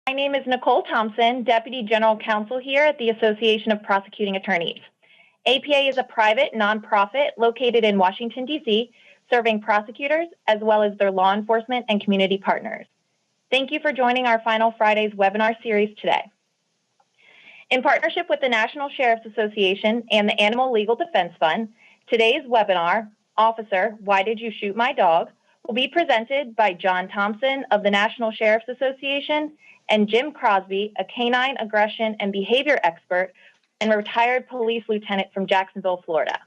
My name is Nicole Thompson, Deputy General Counsel here at the Association of Prosecuting Attorneys. APA is a private nonprofit located in Washington, D.C., serving prosecutors as well as their law enforcement and community partners. Thank you for joining our Final Fridays webinar series today. In partnership with the National Sheriff's Association and the Animal Legal Defense Fund, today's webinar, Officer, Why Did You Shoot My Dog?, will be presented by John Thompson of the National Sheriff's Association and Jim Crosby, a canine aggression and behavior expert and retired police lieutenant from Jacksonville, Florida.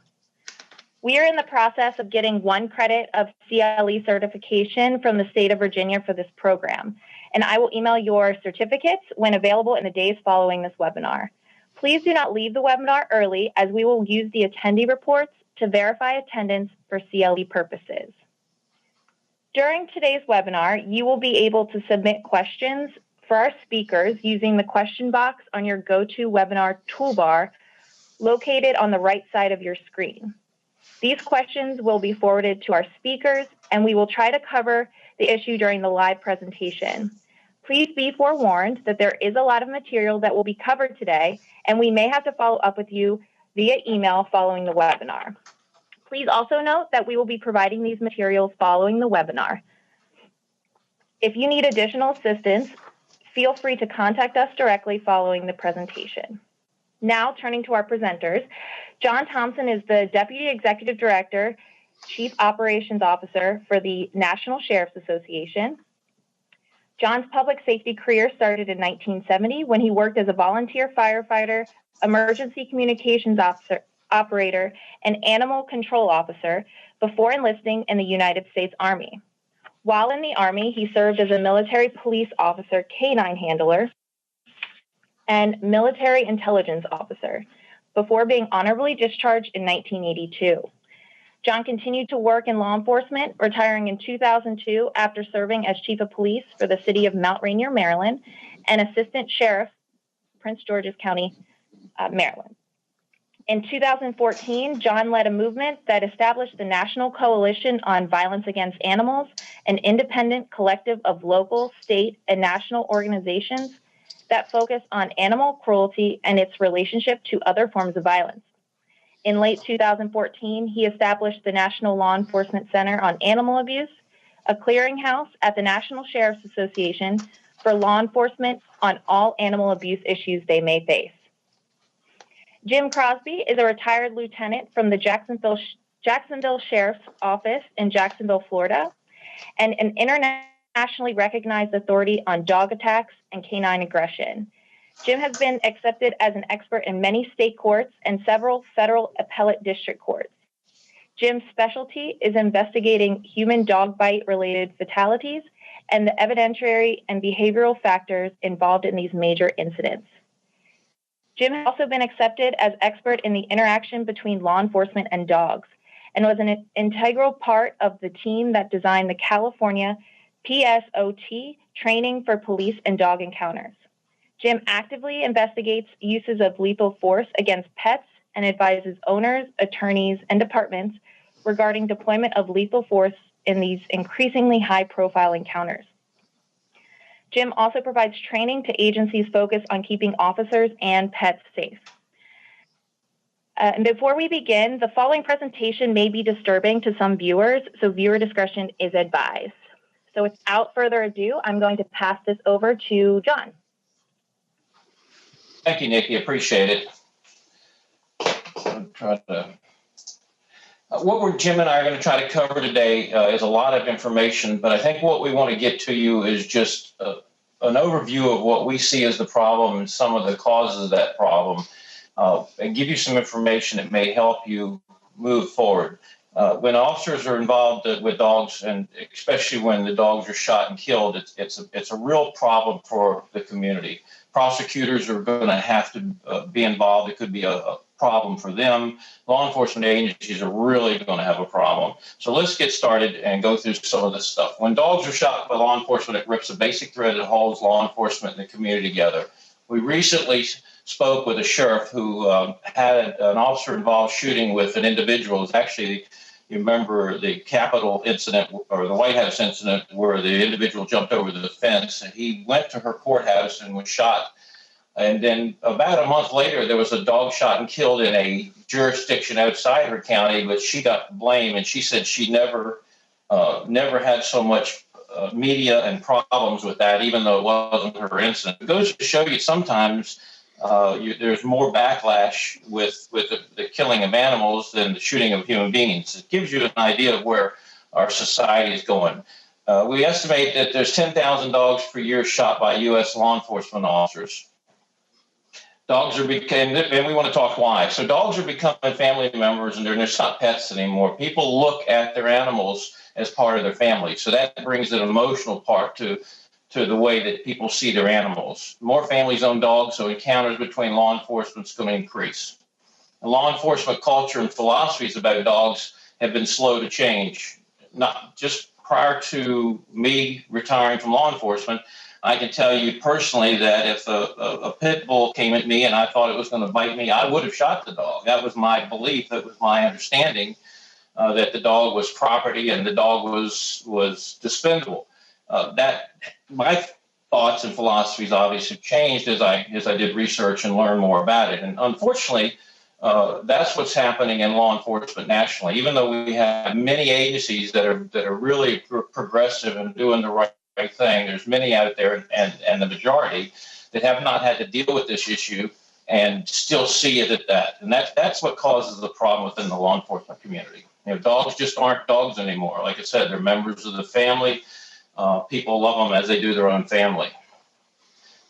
We are in the process of getting 1 credit of CLE certification from the state of Virginia for this program, and I will email your certificates when available in the days following this webinar. Please do not leave the webinar early, as we will use the attendee reports to verify attendance for CLE purposes. During today's webinar, you will be able to submit questions for our speakers using the question box on your GoToWebinar toolbar located on the right side of your screen. These questions will be forwarded to our speakers, and we will try to cover the issue during the live presentation. Please be forewarned that there is a lot of material that will be covered today, and we may have to follow up with you via email following the webinar. Please also note that we will be providing these materials following the webinar. If you need additional assistance, feel free to contact us directly following the presentation. Now, turning to our presenters, John Thompson is the Deputy Executive Director, Chief Operations Officer for the National Sheriff's Association. John's public safety career started in 1970 when he worked as a volunteer firefighter, emergency communications operator, and animal control officer before enlisting in the United States Army. While in the Army, he served as a military police officer, canine handler, and military intelligence officer before being honorably discharged in 1982. John continued to work in law enforcement, retiring in 2002 after serving as chief of police for the city of Mount Rainier, Maryland, and assistant sheriff, Prince George's County, Maryland. In 2014, John led a movement that established the National Coalition on Violence Against Animals, an independent collective of local, state, and national organizations that focus on animal cruelty and its relationship to other forms of violence. In late 2014, he established the National Law Enforcement Center on Animal Abuse, a clearinghouse at the National Sheriff's Association for law enforcement on all animal abuse issues they may face. Jim Crosby is a retired lieutenant from the Jacksonville Sheriff's Office in Jacksonville, Florida, and an internationally recognized authority on dog attacks and canine aggression. Jim has been accepted as an expert in many state courts and several federal appellate district courts. Jim's specialty is investigating human dog bite-related fatalities and the evidentiary and behavioral factors involved in these major incidents. Jim has also been accepted as expert in the interaction between law enforcement and dogs, and was an integral part of the team that designed the California PSOT training for police and dog encounters. Jim actively investigates uses of lethal force against pets and advises owners, attorneys, and departments regarding deployment of lethal force in these increasingly high-profile encounters. Jim also provides training to agencies focused on keeping officers and pets safe. And before we begin, the following presentation may be disturbing to some viewers, so viewer discretion is advised. So without further ado, I'm going to pass this over to John. Thank you, Nikki. Appreciate it. What Jim and I are going to try to cover today is a lot of information, but I think what we want to get to you is just an overview of what we see as the problem and some of the causes of that problem, and give you some information that may help you move forward. When officers are involved with dogs, and especially when the dogs are shot and killed, it's a real problem for the community. Prosecutors are going to have to be involved. It could be a problem for them. Law enforcement agencies are really going to have a problem. So let's get started and go through some of this stuff. When dogs are shot by law enforcement, it rips a basic thread that holds law enforcement and the community together. We recently spoke with a sheriff who had an officer-involved shooting with an individual who's actually You remember the Capitol incident or the White House incident where the individual jumped over the fence, and he went to her courthouse and was shot. And then about a month later, there was a dog shot and killed in a jurisdiction outside her county, but she got blamed. And she said she never had so much media and problems with that, even though it wasn't her incident. It goes to show you sometimes there's more backlash with the killing of animals than the shooting of human beings. It gives you an idea of where our society is going. We estimate that there's 10,000 dogs per year shot by U.S. law enforcement officers. Dogs are becoming, and we want to talk why. So dogs are becoming family members, and they're just not pets anymore. People look at their animals as part of their family. So that brings an emotional part to the way that people see their animals. More families own dogs, so encounters between law enforcement is going to increase. And law enforcement culture and philosophies about dogs have been slow to change. Not just prior to me retiring from law enforcement, I can tell you personally that if a pit bull came at me and I thought it was going to bite me, I would have shot the dog. That was my belief. That was my understanding that the dog was property and the dog was dispensable. That my thoughts and philosophies obviously changed as I did research and learned more about it. And unfortunately, that's what's happening in law enforcement nationally. Even though we have many agencies that are really progressive and doing the right thing, there's many out there, and the majority that have not had to deal with this issue and still see it at that. And that's what causes the problem within the law enforcement community. Dogs just aren't dogs anymore. Like I said, they're members of the family. People love them as they do their own family.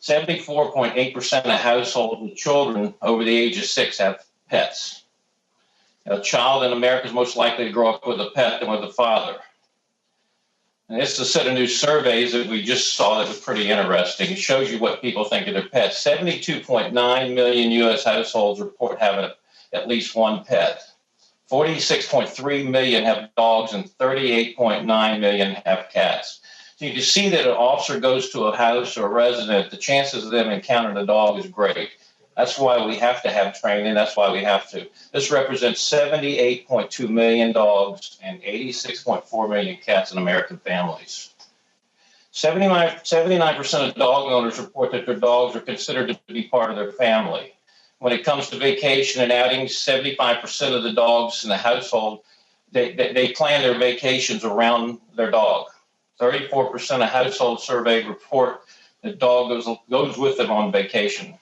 74.8% of households with children over the age of 6 have pets. A child in America is most likely to grow up with a pet than with a father. And this is a set of new surveys that we just saw that was pretty interesting. It shows you what people think of their pets. 72.9 million U.S. households report having at least one pet. 46.3 million have dogs and 38.9 million have cats. So you can see that an officer goes to a house or a resident, the chances of them encountering a dog is great. That's why we have to have training. That's why we have to. This represents 78.2 million dogs and 86.4 million cats in American families. 79% of dog owners report that their dogs are considered to be part of their family. When it comes to vacation and outings, 75% of the dogs in the household, they plan their vacations around their dog. 34% of households surveyed report that dog goes with them on vacation.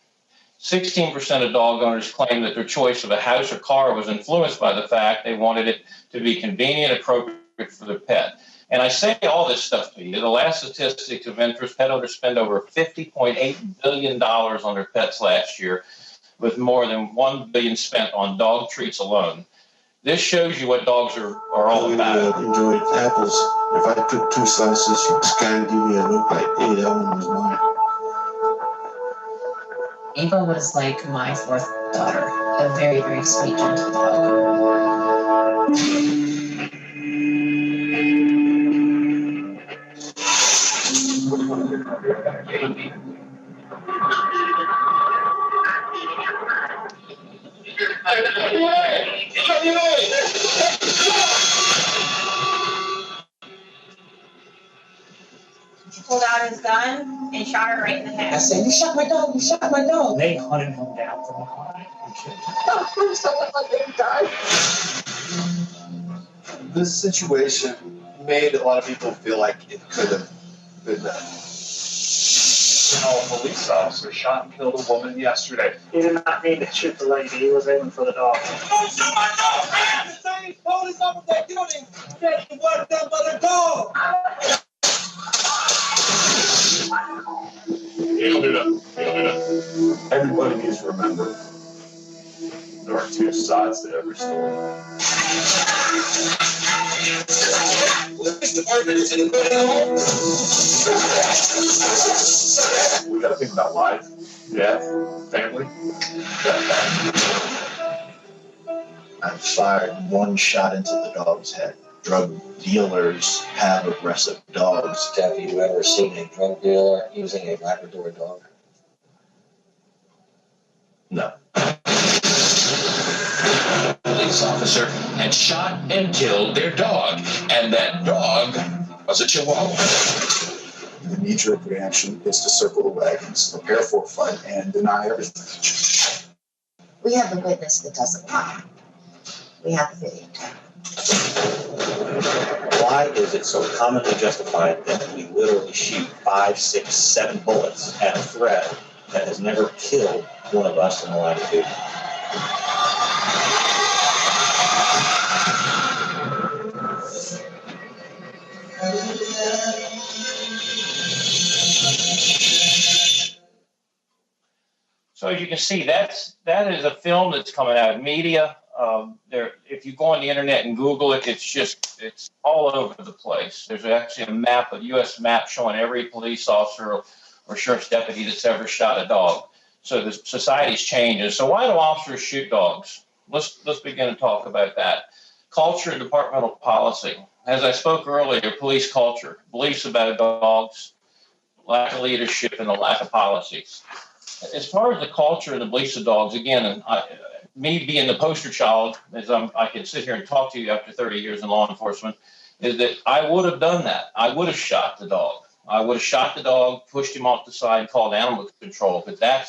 16% of dog owners claim that their choice of a house or car was influenced by the fact they wanted it to be convenient and appropriate for their pet. And I say all this stuff to you. The last statistics of interest, pet owners spend over $50.8 billion on their pets last year, with more than $1 billion spent on dog treats alone. This shows you what dogs are all about. Enjoyed apples. If I took 2 slices, you kind of give me a look like, hey, that one was mine. Eva was like my 4th daughter, a very, very sweet, gentle dog. Pulled out his gun and shot her right in the head. I said, "You shot my dog, you shot my dog." They hunted him down from behind. This situation made a lot of people feel like it could have been done. A police officer shot and killed a woman yesterday. He did not mean to shoot the lady. He was aiming for the dog. Don't shoot my dog! I am the same police officer that killed him. Said he was done by the dog. Everybody needs to remember there are 2 sides to every story. We gotta think about life, death, family. I fired 1 shot into the dog's head. Drug dealers have aggressive dogs. Have you ever seen a drug dealer using a Labrador dog? No. police officer had shot and killed their dog, and that dog was a Chihuahua. The knee-jerk reaction is to circle the wagons, prepare for a fight, and deny everything. We have the witness that doesn't lie. We have the video. Why is it so commonly justified that we literally shoot 5, 6, 7 bullets at a threat that has never killed one of us in the line of duty? So as you can see, that is a film that's coming out of media. If you go on the internet and Google it, it's all over the place. There's actually a map, a U.S. map showing every police officer or sheriff's deputy that's ever shot a dog. So the society's changing. So why do officers shoot dogs? Let's begin to talk about that. Culture and departmental policy. As I spoke earlier, police culture, beliefs about dogs, lack of leadership, and the lack of policies. As far as the culture and the beliefs of dogs, again, me being the poster child, as I can sit here and talk to you after 30 years in law enforcement, is that I would have done that. I would have shot the dog. I would have shot the dog, pushed him off the side, and called animal control, because that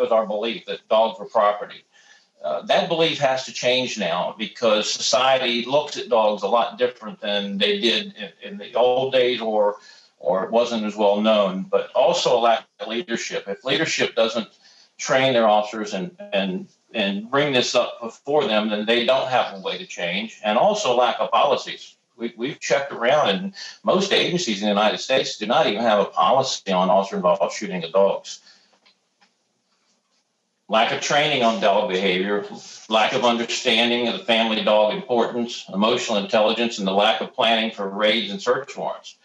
was our belief, that dogs were property. That belief has to change now because society looks at dogs a lot different than they did in the old days, or it wasn't as well known, but also a lack of leadership. If leadership doesn't train their officers and bring this up before them, then they don't have a way to change. And also lack of policies. We've checked around, and most agencies in the United States do not even have a policy on officer-involved shooting of dogs. Lack of training on dog behavior, lack of understanding of the family dog importance, emotional intelligence, and the lack of planning for raids and search warrants.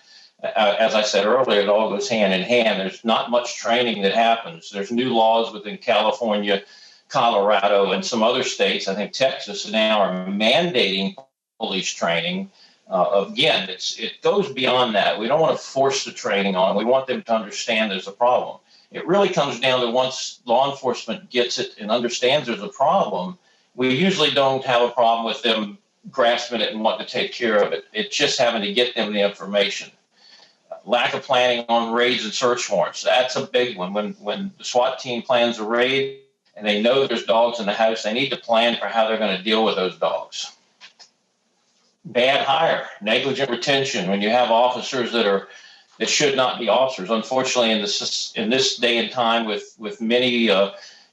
As I said earlier, it all goes hand in hand. There's not much training that happens. There's new laws within California, Colorado, and some other states. I think Texas now are mandating police training. Again, it goes beyond that. We don't want to force the training on them. We want them to understand there's a problem. It really comes down to once law enforcement gets it and understands there's a problem, we usually don't have a problem with them grasping it and wanting to take care of it. It's just having to get them the information. Lack of planning on raids and search warrants. That's a big one. When the SWAT team plans a raid and they know there's dogs in the house, they need to plan for how they're going to deal with those dogs. Bad hire, negligent retention. When you have officers that should not be officers. Unfortunately, in this day and time, with many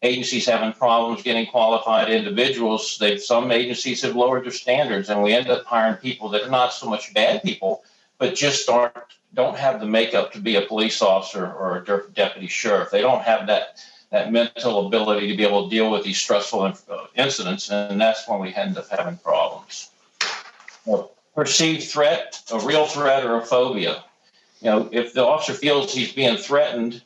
agencies having problems getting qualified individuals, some agencies have lowered their standards, and we end up hiring people that are not so much bad people, but just don't have the makeup to be a police officer or a deputy sheriff. They don't have that mental ability to be able to deal with these stressful incidents, and that's when we end up having problems. A perceived threat, a real threat, or a phobia. If the officer feels he's being threatened,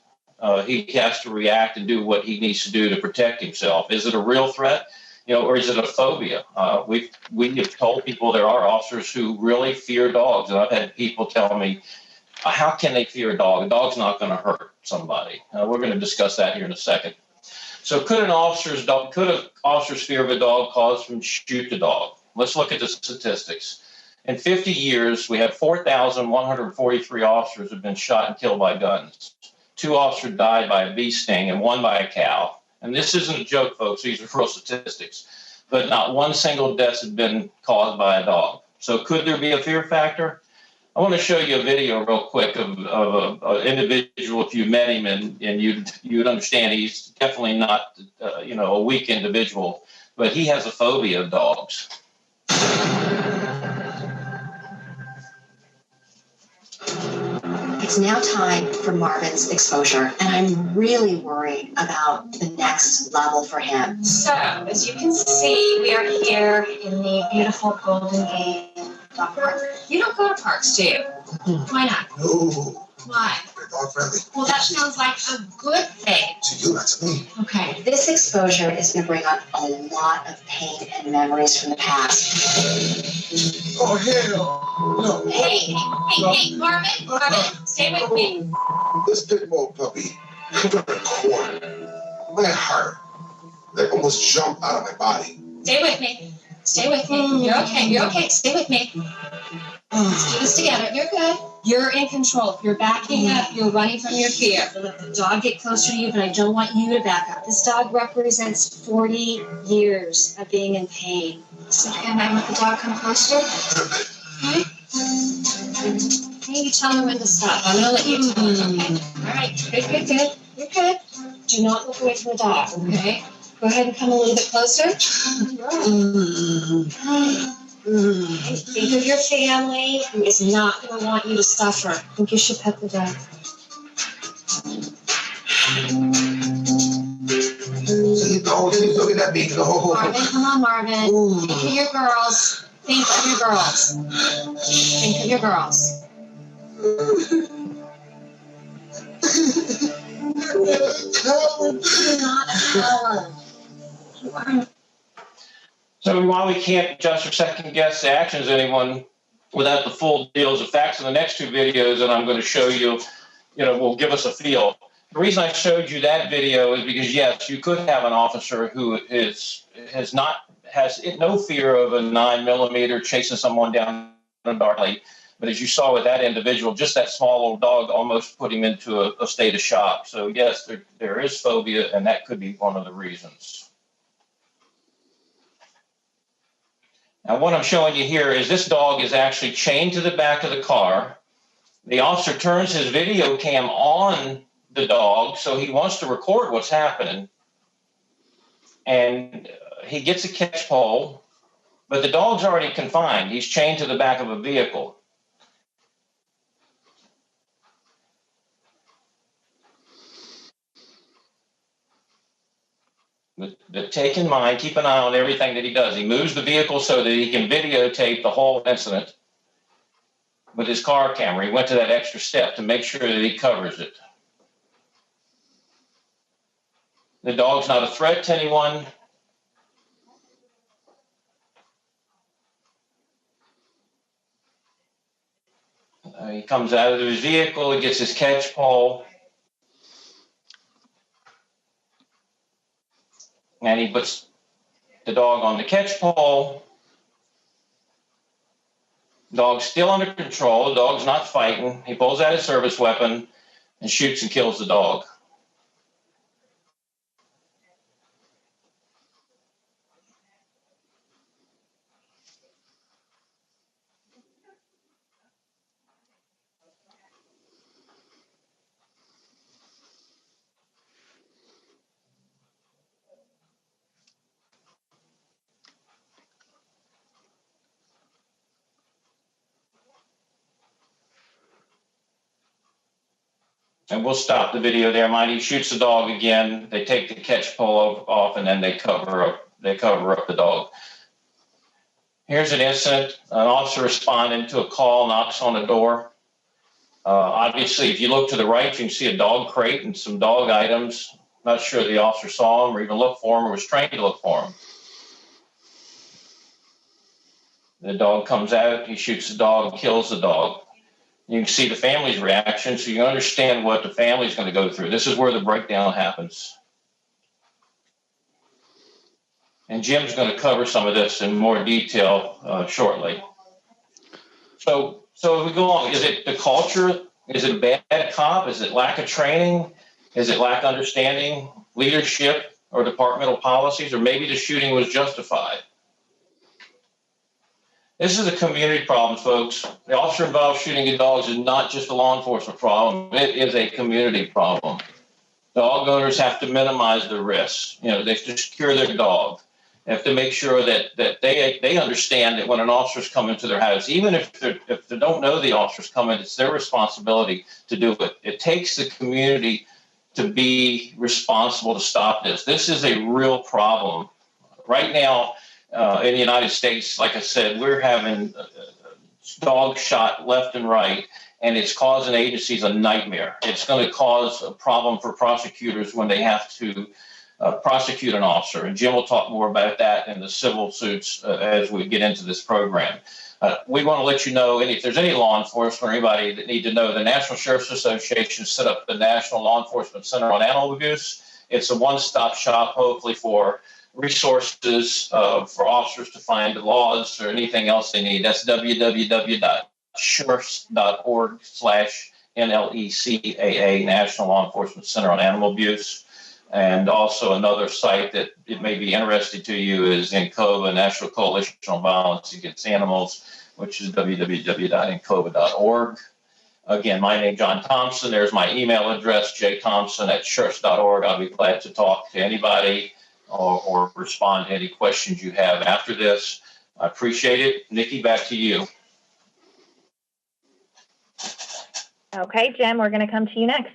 he has to react and do what he needs to do to protect himself. Is it a real threat, or is it a phobia? We have told people there are officers who really fear dogs, and I've had people tell me, how can they fear a dog? A dog's not going to hurt somebody. We're going to discuss that here in a second. So could an officer's fear of a dog cause him to shoot the dog? Let's look at the statistics. In 50 years, we have 4,143 officers have been shot and killed by guns. 2 officers died by a bee sting and 1 by a cow. And this isn't a joke, folks. These are real statistics. But not one single death has been caused by a dog. So could there be a fear factor? I want to show you a video real quick of an individual. If you met him and you'd understand he's definitely not a weak individual, but he has a phobia of dogs. It's now time for Marvin's exposure, and I'm really worried about the next level for him. So, as you can see, we are here in the beautiful Golden Gate Dog Park. You don't go to parks, do you? Why not? No. Why? They're dog friendly. Well, that sounds like a good thing. To you, not to me. Okay. This exposure is going to bring up a lot of pain and memories from the past. Oh, hell no. Hey, Marvin, stay with me. This pit bull puppy put her in a corner. My heart, they almost jumped out of my body. Stay with me. Stay with me. You're okay. You're okay. Stay with me. Let's do this together. You're good. You're in control. You're backing up. You're running from your fear. Let the dog get closer to you, but I don't want you to back up. This dog represents 40 years of being in pain. So can I let the dog come closer? Okay. You tell me when to stop. I'm gonna let you talk, okay? All right. Good. You're good. Do not look away from the dog, okay? Go ahead and come a little bit closer. Think of your family who is not going to want you to suffer. I think you should pet the dog. Look at that big dog. Marvin, come on, Marvin. Think of your girls. Think of your girls. Think of your girls. You're not a coward. You are. So while we can't judge or second guess the actions of anyone without the full deals of facts in the next two videos that I'm going to show you, will give us a feel. The reason I showed you that video is because, yes, you could have an officer who has no fear of a 9mm chasing someone down a dark alley. But as you saw with that individual, just that small little dog almost put him into a state of shock. So, yes, there is phobia, and that could be one of the reasons. Now, what I'm showing you here is this dog is actually chained to the back of the car. The officer turns his video cam on the dog, so he wants to record what's happening. And he gets a catch pole, but the dog's already confined. He's chained to the back of a vehicle. But take in mind, keep an eye on everything that he does. He moves the vehicle so that he can videotape the whole incident with his car camera. He went to that extra step to make sure that he covers it. The dog's not a threat to anyone. He comes out of his vehicle, he gets his catch pole, and he puts the dog on the catch pole. Dog's still under control. The dog's not fighting. He pulls out his service weapon and shoots and kills the dog. And we'll stop the video there. Mind, he shoots the dog again. They take the catch pole off, and then they cover up the dog. Here's an incident. An officer responding to a call, knocks on the door. Obviously, if you look to the right, you can see a dog crate and some dog items. Not sure the officer saw him or even looked for him or was trained to look for him. The dog comes out, he shoots the dog, kills the dog. You can see the family's reaction, so you understand what the family's going to go through. This is where the breakdown happens. And Jim's going to cover some of this in more detail shortly. So if we go on, is it the culture? Is it a bad cop? Is it lack of training? Is it lack of understanding, leadership, or departmental policies? Or maybe the shooting was justified? This is a community problem, folks. The officer-involved shooting of dogs is not just a law enforcement problem. It is a community problem. Dog owners have to minimize the risks. They have to secure their dog. They have to make sure that they understand that when an officer's coming to their house, even if they don't know the officer's coming, it's their responsibility to do it. It takes the community to be responsible to stop this. This is a real problem. Right now, in the United States, like I said, we're having dogs shot left and right, and it's causing agencies a nightmare. It's going to cause a problem for prosecutors when they have to prosecute an officer. And Jim will talk more about that in the civil suits as we get into this program. We want to let you know, if there's any law enforcement or anybody that need to know, the National Sheriff's Association set up the National Law Enforcement Center on Animal Abuse. It's a one-stop shop, hopefully, for resources for officers to find the laws or anything else they need. That's www.sheriffs.org/NLECAA, National Law Enforcement Center on Animal Abuse. And also another site that it may be interesting to you is NCOVA, National Coalition on Violence Against Animals, which is www.ncova.org. Again, my name is John Thompson. There's my email address, jthompson@sheriffs.org. I'll be glad to talk to anybody or respond to any questions you have after this. I appreciate it. Nikki, back to you. Okay, Jim, we're going to come to you next.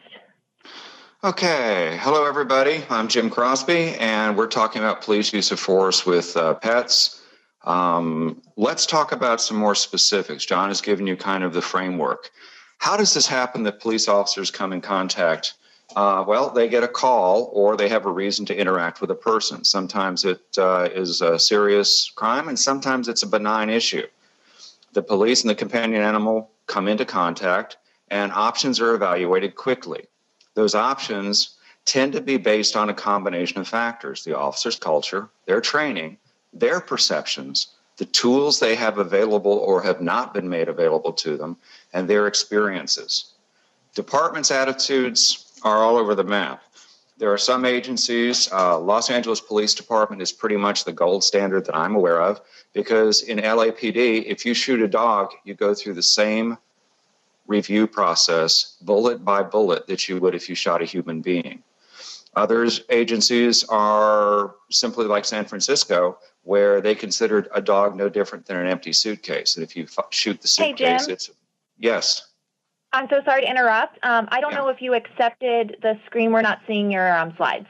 Okay, hello everybody. I'm Jim Crosby, and we're talking about police use of force with pets. Let's talk about some more specifics. John has given you kind of the framework. How does this happen that police officers come in contact? Well, they get a call or they have a reason to interact with a person. Sometimes it is a serious crime, and sometimes it's a benign issue. The police and the companion animal come into contact, and options are evaluated quickly. Those options tend to be based on a combination of factors: the officer's culture, their training, their perceptions, the tools they have available or have not been made available to them, and their experiences. Departments' attitudes are all over the map. There are some agencies, Los Angeles Police Department is pretty much the gold standard that I'm aware of, because in LAPD, if you shoot a dog, you go through the same review process, bullet by bullet, that you would if you shot a human being. Others agencies are simply like San Francisco, where they considered a dog no different than an empty suitcase. And if you shoot the suitcase, it's... Yes. I'm so sorry to interrupt. I don't know if you accepted the screen. We're not seeing your slides.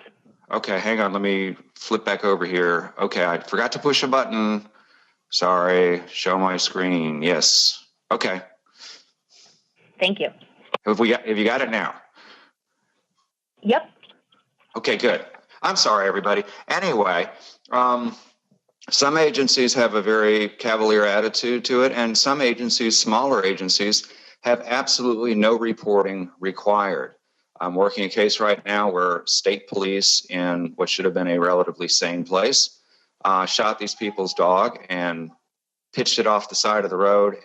Okay, hang on. Let me flip back over here. Okay, I forgot to push a button. Sorry. Show my screen. Yes. Okay. Thank you. Have you got it now? Yep. Okay, good. I'm sorry, everybody. Anyway, some agencies have a very cavalier attitude to it, and some agencies, smaller agencies, have absolutely no reporting required. I'm working a case right now where state police in what should have been a relatively sane place shot these people's dog and pitched it off the side of the road,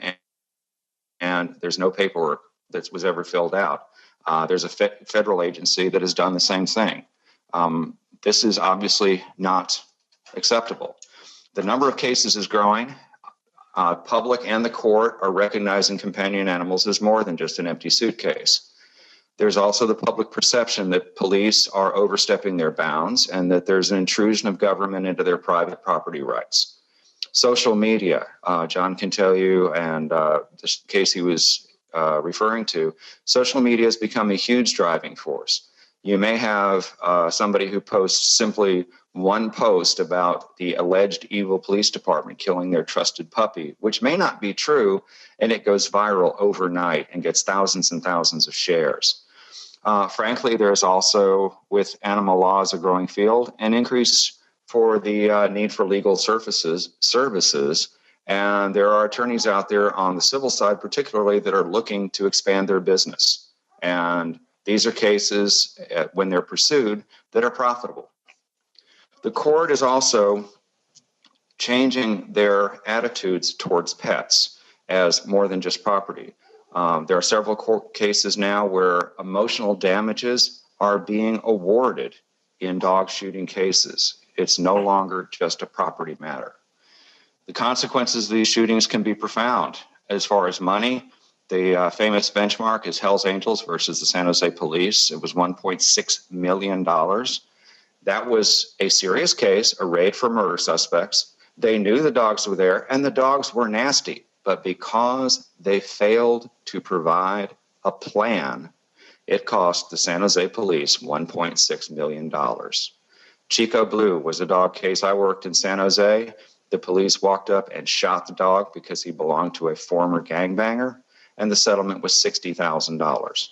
and there's no paperwork that was ever filled out. There's a federal agency that has done the same thing. This is obviously not acceptable. The number of cases is growing. Public and the court are recognizing companion animals as more than just an empty suitcase. There's also the public perception that police are overstepping their bounds and that there's an intrusion of government into their private property rights. Social media, John can tell you, and the case he was referring to, social media has become a huge driving force. You may have somebody who posts simply one post about the alleged evil police department killing their trusted puppy, which may not be true, and it goes viral overnight and gets thousands and thousands of shares. Frankly, there's also, with animal law as a growing field, an increase for the need for legal services, and there are attorneys out there on the civil side particularly that are looking to expand their business. And these are cases, when they're pursued, that are profitable. The court is also changing their attitudes towards pets as more than just property. There are several court cases now where emotional damages are being awarded in dog shooting cases. It's no longer just a property matter. The consequences of these shootings can be profound. As far as money, the famous benchmark is Hells Angels versus the San Jose Police. It was $1.6 million. That was a serious case, a raid for murder suspects. They knew the dogs were there, and the dogs were nasty. But because they failed to provide a plan, it cost the San Jose Police $1.6 million. Chico Blue was a dog case I worked in San Jose. The police walked up and shot the dog because he belonged to a former gangbanger, and the settlement was $60,000.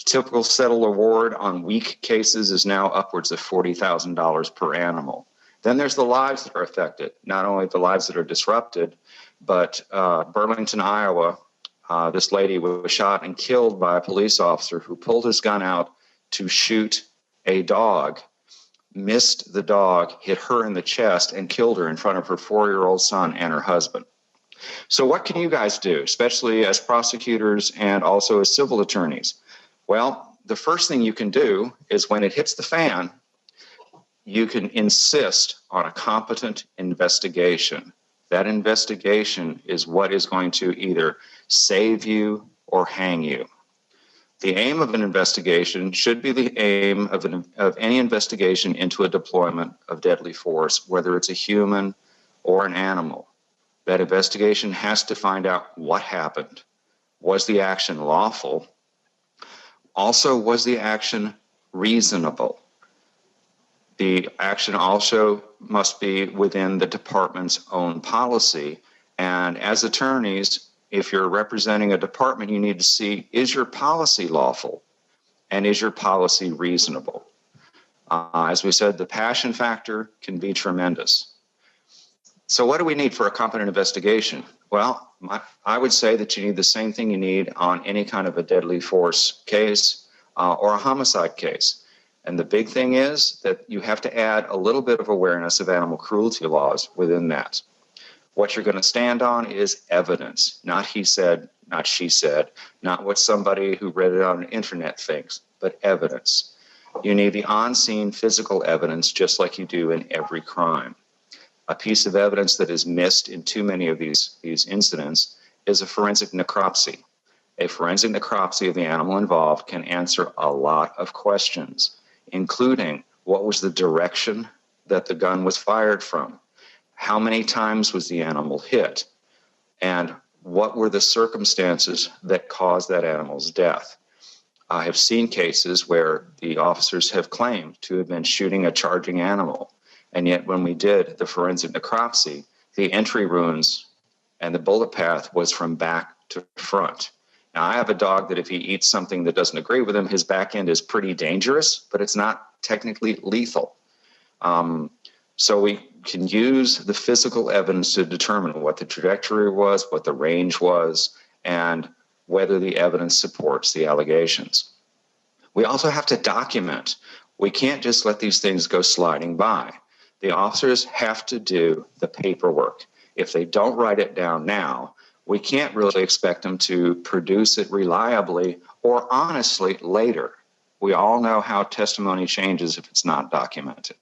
Typical settle award on weak cases is now upwards of $40,000 per animal. Then there's the lives that are affected, not only the lives that are disrupted, but Burlington, Iowa, this lady was shot and killed by a police officer who pulled his gun out to shoot a dog. missed the dog, hit her in the chest, and killed her in front of her 4-year-old son and her husband. So what can you guys do, especially as prosecutors and also as civil attorneys? Well, the first thing you can do is when it hits the fan, you can insist on a competent investigation. That investigation is what is going to either save you or hang you. The aim of an investigation should be the aim of any investigation into a deployment of deadly force, whether it's a human or an animal. That investigation has to find out what happened. Was the action lawful? Also, was the action reasonable? The action also must be within the department's own policy. And as attorneys, if you're representing a department, you need to see, is your policy lawful? And is your policy reasonable? As we said, the passion factor can be tremendous. So what do we need for a competent investigation? Well, I would say that you need the same thing you need on any kind of a deadly force case or a homicide case. And the big thing is that you have to add a little bit of awareness of animal cruelty laws within that. What you're going to stand on is evidence, not he said, not she said, not what somebody who read it on the internet thinks, but evidence. You need the on-scene physical evidence just like you do in every crime. A piece of evidence that is missed in too many of these incidents is a forensic necropsy. A forensic necropsy of the animal involved can answer a lot of questions, including what was the direction that the gun was fired from? How many times was the animal hit? And what were the circumstances that caused that animal's death? I have seen cases where the officers have claimed to have been shooting a charging animal. And yet when we did the forensic necropsy, the entry wounds and the bullet path was from back to front. Now, I have a dog that if he eats something that doesn't agree with him, his back end is pretty dangerous, but it's not technically lethal. So we can use the physical evidence to determine what the trajectory was, what the range was, and whether the evidence supports the allegations. We also have to document. We can't just let these things go sliding by. The officers have to do the paperwork. If they don't write it down now, we can't really expect them to produce it reliably or honestly later. We all know how testimony changes if it's not documented.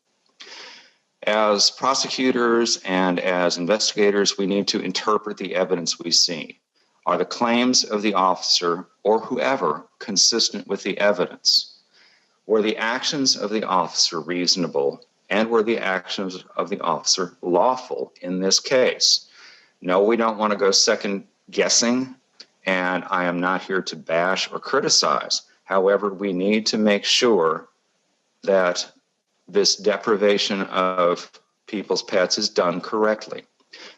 As prosecutors and as investigators, we need to interpret the evidence we see. Are the claims of the officer or whoever consistent with the evidence? Were the actions of the officer reasonable, and were the actions of the officer lawful in this case? No, we don't want to go second guessing, and I am not here to bash or criticize. However, we need to make sure that this deprivation of people's pets is done correctly.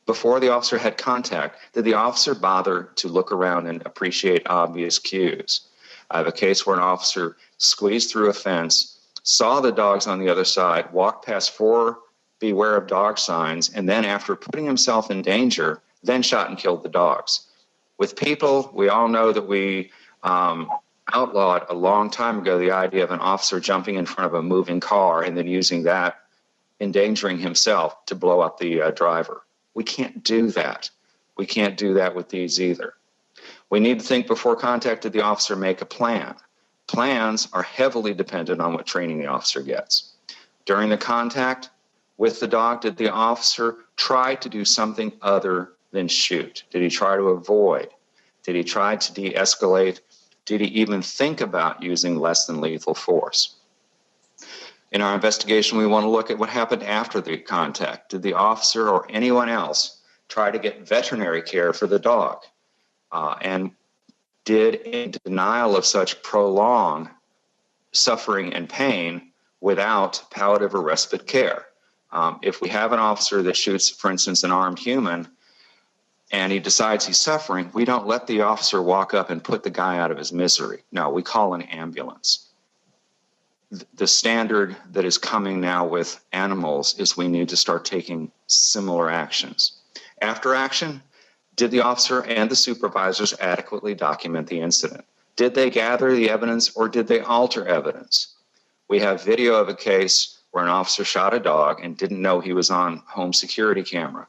Before the officer had contact, did the officer bother to look around and appreciate obvious cues? I have a case where an officer squeezed through a fence, saw the dogs on the other side, walked past 4 beware of dog signs, and then after putting himself in danger, then shot and killed the dogs. With people, we all know that we outlawed a long time ago the idea of an officer jumping in front of a moving car and then using that, endangering himself, to blow up the driver. We can't do that. We can't do that with these either. We need to think before contact, did the officer make a plan? Plans are heavily dependent on what training the officer gets. During the contact with the dog, did the officer try to do something other than shoot? Did he try to avoid? Did he try to de-escalate? Did he even think about using less than lethal force? In our investigation, we want to look at what happened after the contact. Did the officer or anyone else try to get veterinary care for the dog? And did a denial of such prolong suffering and pain without palliative or respite care? If we have an officer that shoots, for instance, an armed human, and he decides he's suffering, we don't let the officer walk up and put the guy out of his misery. No, we call an ambulance. The standard that is coming now with animals is we need to start taking similar actions. After action, did the officer and the supervisors adequately document the incident? Did they gather the evidence or did they alter evidence? We have video of a case where an officer shot a dog and didn't know he was on home security camera.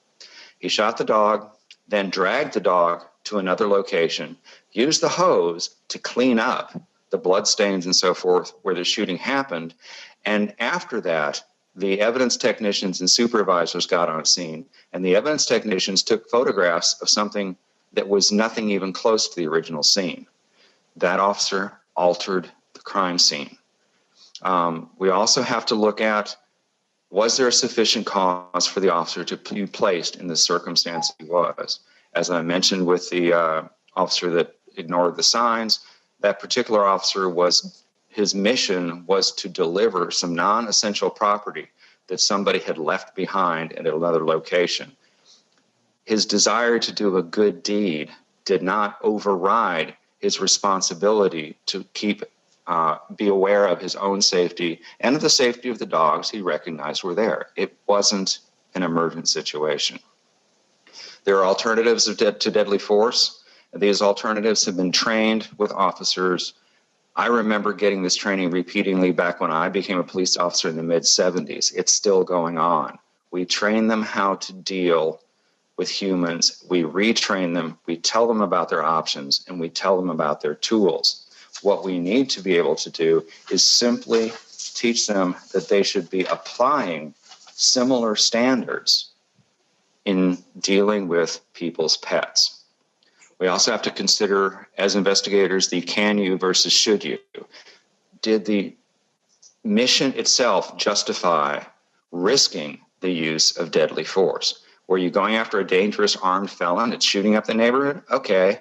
He shot the dog, then dragged the dog to another location, used the hose to clean up the bloodstains and so forth where the shooting happened. And after that, the evidence technicians and supervisors got on scene, and the evidence technicians took photographs of something that was nothing even close to the original scene. That officer altered the crime scene. We also have to look at, was there a sufficient cause for the officer to be placed in the circumstance he was? As I mentioned with the officer that ignored the signs, that particular officer his mission was to deliver some non-essential property that somebody had left behind at another location. His desire to do a good deed did not override his responsibility to be aware of his own safety and of the safety of the dogs he recognized were there. It wasn't an emergent situation. There are alternatives to deadly force. These alternatives have been trained with officers. I remember getting this training repeatedly back when I became a police officer in the mid-'70s. It's still going on. We train them how to deal with humans. We retrain them. We tell them about their options, and we tell them about their tools. What we need to be able to do is simply teach them that they should be applying similar standards in dealing with people's pets. We also have to consider, as investigators, the can you versus should you. Did the mission itself justify risking the use of deadly force? Were you going after a dangerous armed felon that's shooting up the neighborhood? Okay.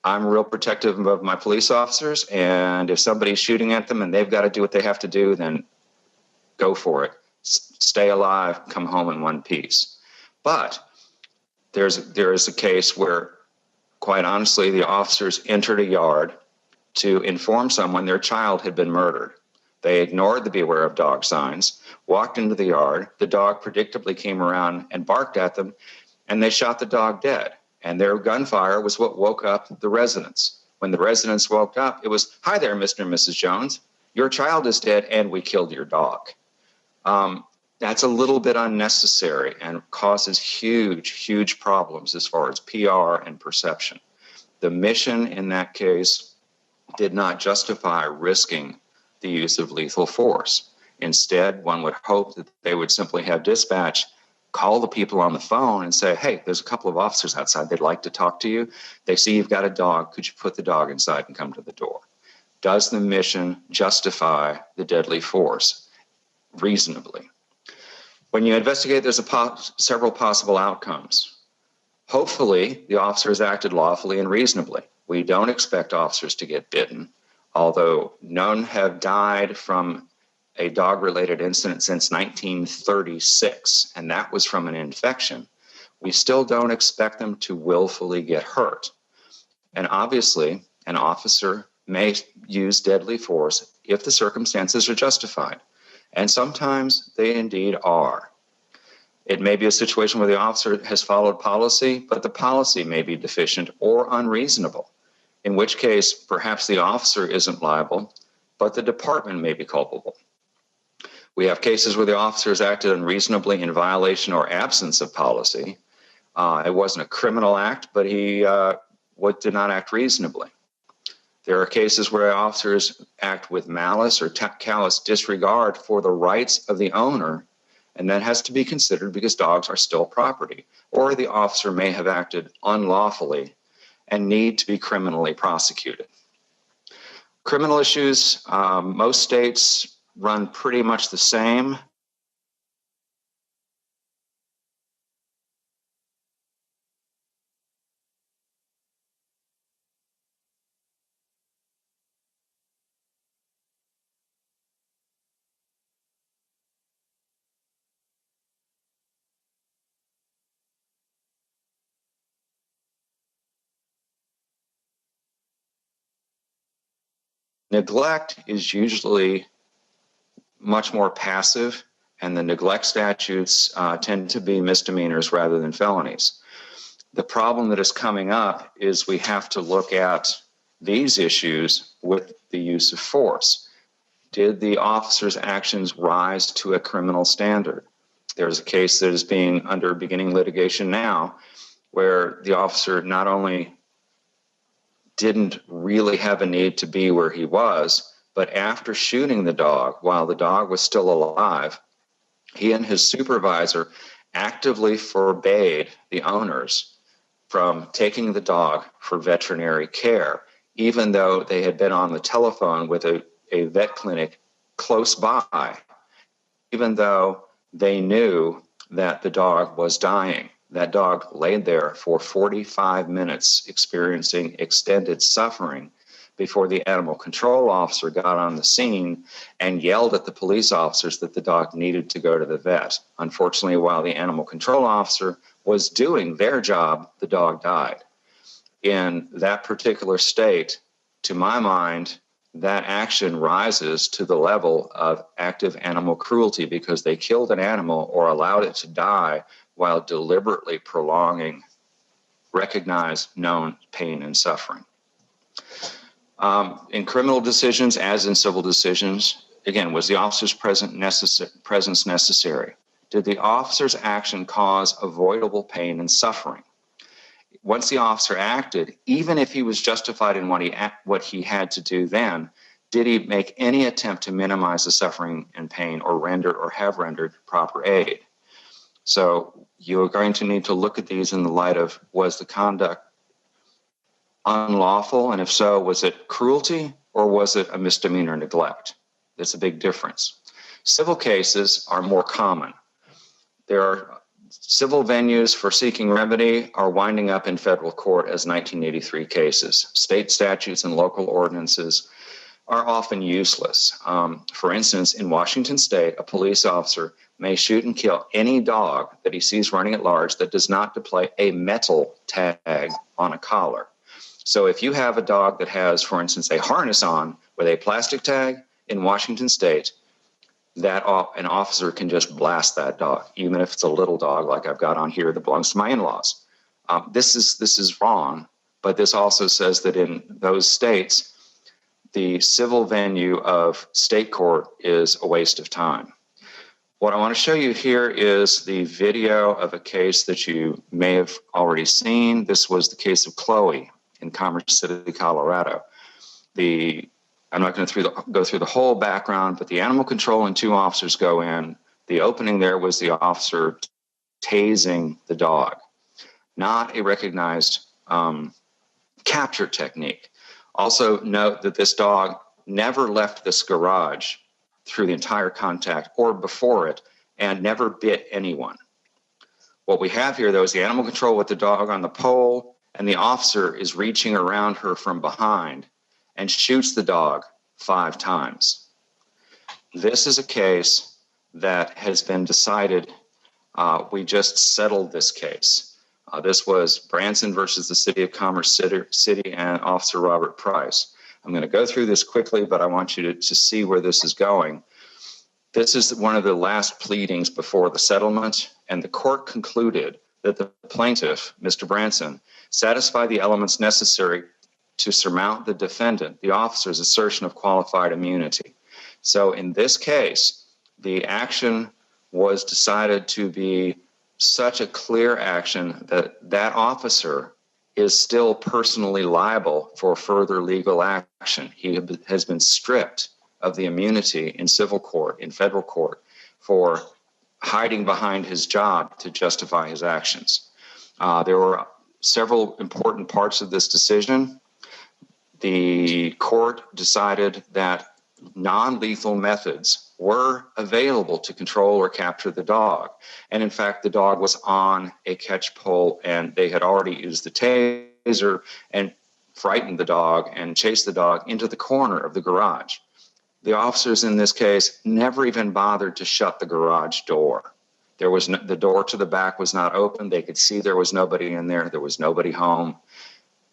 I'm real protective of my police officers, and if somebody's shooting at them and they've got to do what they have to do, then go for it. Stay alive, come home in one piece. But there is a case where, quite honestly, the officers entered a yard to inform someone their child had been murdered. They ignored the beware of dog signs, walked into the yard. The dog predictably came around and barked at them, and they shot the dog dead. And their gunfire was what woke up the residents. When the residents woke up, it was, "Hi there, Mr. and Mrs. Jones. Your child is dead, and we killed your dog." That's a little bit unnecessary and causes huge, huge problems as far as PR and perception. The mission in that case did not justify risking the use of lethal force. Instead, one would hope that they would simply have dispatch call the people on the phone and say, "Hey, there's a couple of officers outside. They'd like to talk to you. They see you've got a dog. Could you put the dog inside and come to the door?" Does the mission justify the deadly force reasonably? When you investigate, there's several possible outcomes. Hopefully, the officers acted lawfully and reasonably. We don't expect officers to get bitten, although none have died from a dog-related incident since 1936, and that was from an infection. We still don't expect them to willfully get hurt. And obviously, an officer may use deadly force if the circumstances are justified. And sometimes they indeed are. It may be a situation where the officer has followed policy, but the policy may be deficient or unreasonable, in which case perhaps the officer isn't liable, but the department may be culpable. We have cases where the officers acted unreasonably in violation or absence of policy. It wasn't a criminal act, but he did not act reasonably. There are cases where officers act with malice or callous disregard for the rights of the owner, and that has to be considered because dogs are still property. Or the officer may have acted unlawfully and need to be criminally prosecuted. Criminal issues, most states run pretty much the same. Neglect is usually much more passive, and the neglect statutes tend to be misdemeanors rather than felonies. The problem that is coming up is we have to look at these issues with the use of force. Did the officer's actions rise to a criminal standard? There's a case that is beginning litigation now where the officer not only didn't really have a need to be where he was, but after shooting the dog, while the dog was still alive, he and his supervisor actively forbade the owners from taking the dog for veterinary care, even though they had been on the telephone with a vet clinic close by, even though they knew that the dog was dying. That dog laid there for 45 minutes experiencing extended suffering before the animal control officer got on the scene and yelled at the police officers that the dog needed to go to the vet. Unfortunately, while the animal control officer was doing their job, the dog died. In that particular state, to my mind, that action rises to the level of active animal cruelty because they killed an animal or allowed it to die while deliberately prolonging recognized known pain and suffering. In criminal decisions, as in civil decisions, again, was the officer's presence necessary? Did the officer's action cause avoidable pain and suffering? Once the officer acted, even if he was justified in what he had to do then, did he make any attempt to minimize the suffering and pain or have rendered proper aid? So you're going to need to look at these in the light of, was the conduct unlawful? And if so, was it cruelty or was it a misdemeanor neglect? There's a big difference. Civil cases are more common. There are civil venues for seeking remedy are winding up in federal court as 1983 cases. State statutes and local ordinances are often useless. For instance, in Washington state, a police officer may shoot and kill any dog that he sees running at large that does not display a metal tag on a collar. So if you have a dog that has, for instance, a harness on with a plastic tag in Washington state, that an officer can just blast that dog, even if it's a little dog like I've got on here that belongs to my in-laws. This is wrong, but this also says that in those states, the civil venue of state court is a waste of time. What I want to show you here is the video of a case that you may have already seen. This was the case of Chloe in Commerce City, Colorado. I'm not going to go through the whole background, but the animal control and two officers go in. The opening there was the officer tasing the dog, not a recognized capture technique. Also note that this dog never left this garage through the entire contact or before it and never bit anyone. What we have here, though, is the animal control with the dog on the pole, and the officer is reaching around her from behind and shoots the dog 5 times. This is a case that has been decided. We just settled this case. This was Branson versus the City of Commerce City and Officer Robert Price. I'm going to go through this quickly, but I want you to see where this is going. This is one of the last pleadings before the settlement, and the court concluded that the plaintiff, Mr. Branson, satisfied the elements necessary to surmount the defendant, the officer's assertion of qualified immunity. So in this case, the action was decided to be such a clear action that that officer is still personally liable for further legal action. He has been stripped of the immunity in civil court, in federal court, for hiding behind his job to justify his actions. There were several important parts of this decision. The court decided that non-lethal methods were available to control or capture the dog. And in fact, the dog was on a catch pole and they had already used the taser and frightened the dog and chased the dog into the corner of the garage. The officers in this case never even bothered to shut the garage door. The door to the back was not open. They could see there was nobody in there. There was nobody home.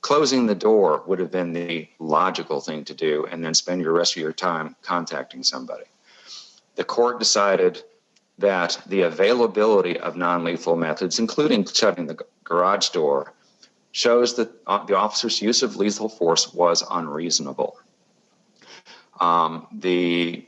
Closing the door would have been the logical thing to do and then spend your rest of your time contacting somebody. The court decided that the availability of non-lethal methods, including shutting the garage door, shows that the officer's use of lethal force was unreasonable. The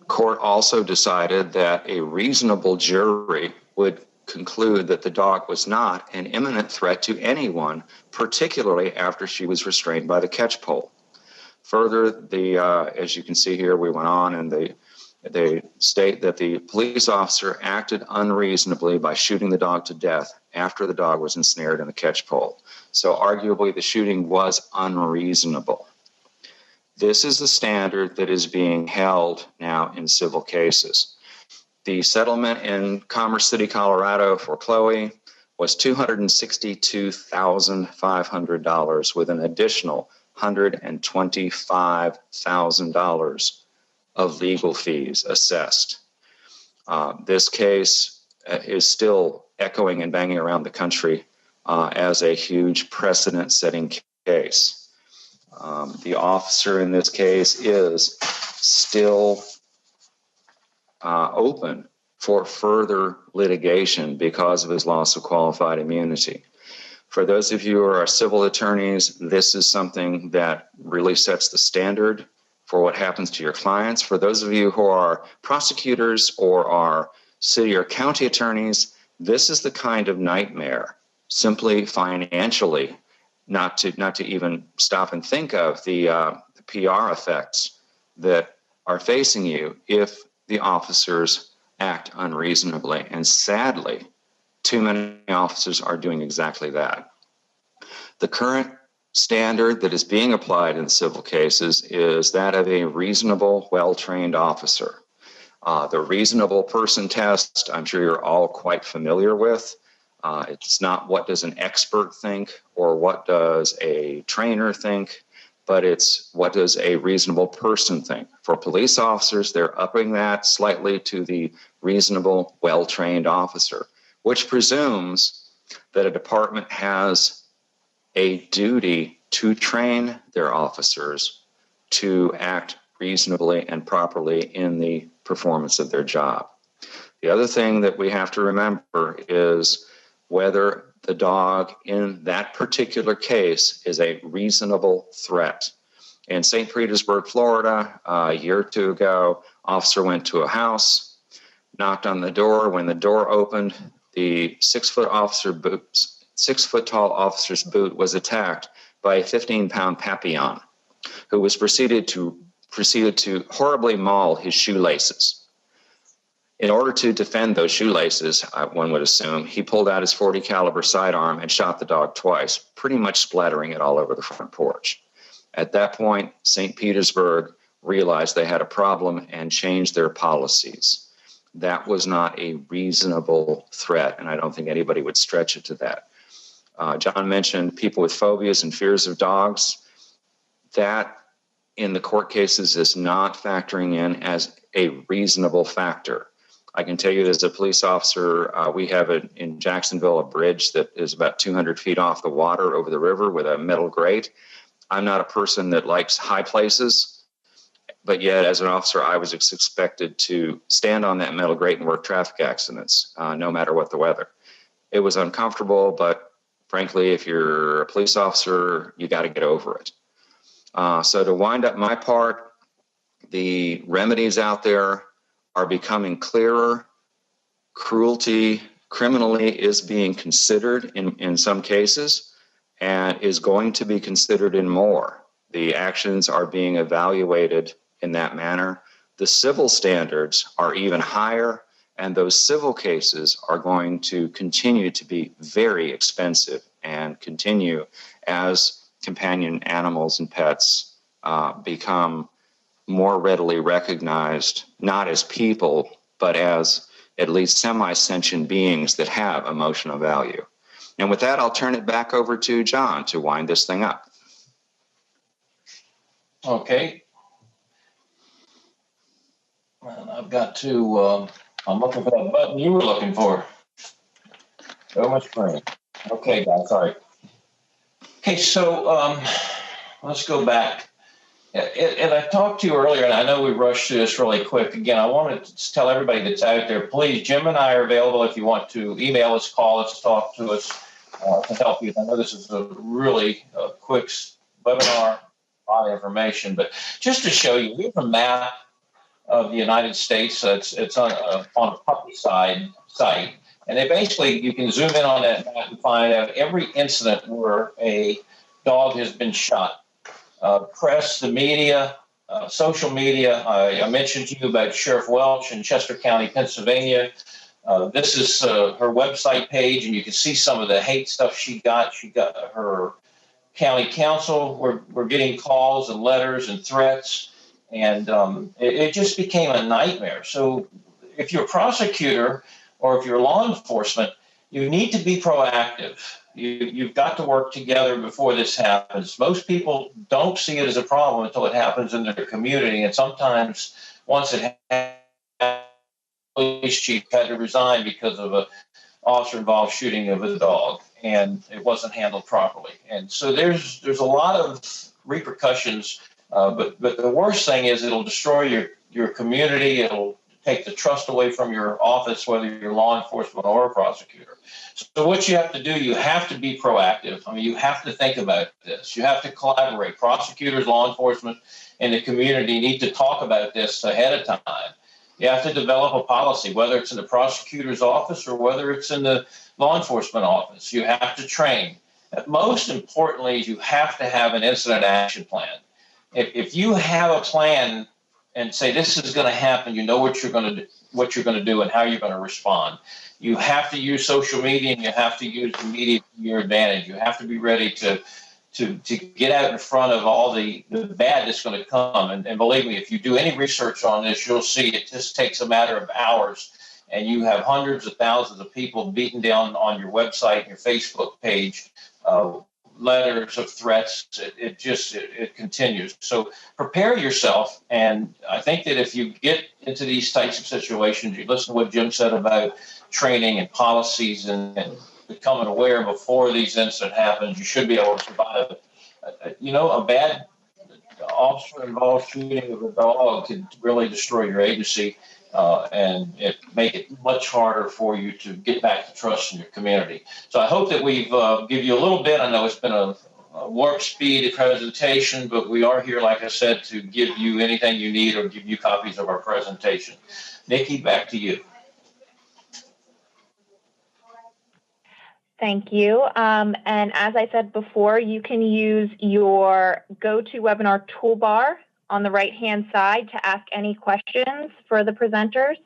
court also decided that a reasonable jury would conclude that the dog was not an imminent threat to anyone, particularly after she was restrained by the catch pole. Further, as you can see here, we went on and they state that the police officer acted unreasonably by shooting the dog to death after the dog was ensnared in the catch pole. So arguably the shooting was unreasonable. This is the standard that is being held now in civil cases. The settlement in Commerce City, Colorado for Chloe was $262,500 with an additional $125,000 of legal fees assessed. This case is still echoing and banging around the country as a huge precedent-setting case. The officer in this case is still open for further litigation because of his loss of qualified immunity. For those of you who are civil attorneys, this is something that really sets the standard for what happens to your clients. For those of you who are prosecutors or are city or county attorneys, this is the kind of nightmare, simply financially, not to even stop and think of the PR effects that are facing you if the officers act unreasonably. And sadly, too many officers are doing exactly that. The current standard that is being applied in civil cases is that of a reasonable, well-trained officer. The reasonable person test, I'm sure you're all quite familiar with. It's not what does an expert think or what does a trainer think, but it's what does a reasonable person think. For police officers, they're upping that slightly to the reasonable, well-trained officer, which presumes that a department has a duty to train their officers to act reasonably and properly in the performance of their job. The other thing that we have to remember is whether the dog in that particular case is a reasonable threat. In St. Petersburg, Florida, a year or two ago, officer went to a house, knocked on the door. When the door opened, the 6 foot tall officer's boot was attacked by a 15-pound Papillon, who was proceeded to horribly maul his shoelaces. In order to defend those shoelaces, one would assume, he pulled out his .40 caliber sidearm and shot the dog twice, pretty much splattering it all over the front porch. At that point, St. Petersburg realized they had a problem and changed their policies. That was not a reasonable threat, and I don't think anybody would stretch it to that. John mentioned people with phobias and fears of dogs. That, in the court cases, is not factoring in as a reasonable factor. I can tell you as a police officer, we have in Jacksonville a bridge that is about 200 feet off the water over the river with a metal grate. I'm not a person that likes high places, but yet as an officer, I was expected to stand on that metal grate and work traffic accidents, no matter what the weather. It was uncomfortable, but frankly, if you're a police officer, you got to get over it. So to wind up my part, the remedies out there are becoming clearer. Cruelty criminally is being considered in some cases and is going to be considered in more. The actions are being evaluated in that manner. The civil standards are even higher, and those civil cases are going to continue to be very expensive and continue as companion animals and pets become more readily recognized, not as people, but as at least semi-sentient beings that have emotional value. And with that, I'll turn it back over to John to wind this thing up. Okay. Well, I've got to, I'm looking for that button you were looking for. So much screen. Okay, guys, all right. Okay, so let's go back. And I talked to you earlier, and I know we rushed through this really quick. Again, I want to tell everybody that's out there, please, Jim and I are available if you want to email us, call us, talk to us to help you. I know this is a really quick webinar, a lot of information, but just to show you, here's a map of the United States. It's on a puppy side site. And they basically, you can zoom in on that map and find out every incident where a dog has been shot. Press, the media, social media. I mentioned to you about Sheriff Welch in Chester County, Pennsylvania. This is her website page, and you can see some of the hate stuff she got. She got her county council. We're getting calls and letters and threats, and it just became a nightmare. So if you're a prosecutor or if you're law enforcement, you need to be proactive. You've got to work together before this happens. Most people don't see it as a problem until it happens in their community, and sometimes once it happens, police chief had to resign because of an officer-involved shooting of a dog, and it wasn't handled properly. And so there's a lot of repercussions, but the worst thing is it'll destroy your community. It'll take the trust away from your office, whether you're law enforcement or a prosecutor. So what you have to do, you have to be proactive. I mean, you have to think about this. You have to collaborate. Prosecutors, law enforcement, and the community need to talk about this ahead of time. You have to develop a policy, whether it's in the prosecutor's office or whether it's in the law enforcement office. You have to train. Most importantly, you have to have an incident action plan. If you have a plan and say this is going to happen, you know what you're going to do and how you're going to respond. You have to use social media, and you have to use the media to your advantage. You have to be ready to get out in front of all the bad that's going to come. And believe me, if you do any research on this, you'll see it just takes a matter of hours, and you have hundreds of thousands of people beaten down on your website and your Facebook page, letters of threats. It continues. So prepare yourself. And I think that if you get into these types of situations, you listen to what Jim said about training and policies and becoming aware before these incidents happen, you should be able to survive. A bad officer-involved shooting of a dog can really destroy your agency and make it much harder for you to get back to trust in your community. So I hope that we've give you a little bit. I know it's been a warp speed presentation, but we are here, like I said, to give you anything you need or give you copies of our presentation. Nikki, back to you. Thank you. And as I said before, you can use your GoToWebinar toolbar on the right-hand side to ask any questions for the presenters.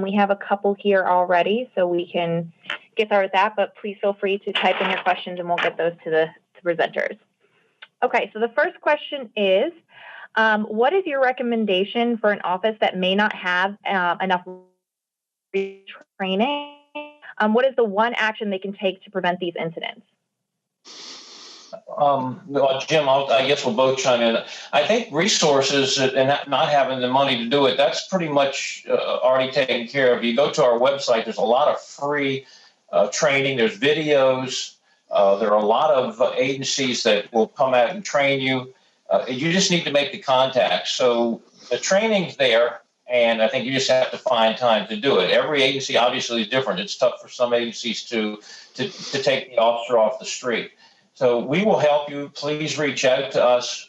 We have a couple here already, so we can get started with that, but please feel free to type in your questions and we'll get those to the presenters. Okay, so the first question is, what is your recommendation for an office that may not have enough training? What is the one action they can take to prevent these incidents? Well, Jim, I guess we'll both chime in. I think resources and not having the money to do it, that's pretty much already taken care of. You go to our website, there's a lot of free training. There's videos. There are a lot of agencies that will come out and train you. You just need to make the contact. So the training's there. And I think you just have to find time to do it. Every agency obviously is different. It's tough for some agencies to take the officer off the street. So we will help you. Please reach out to us.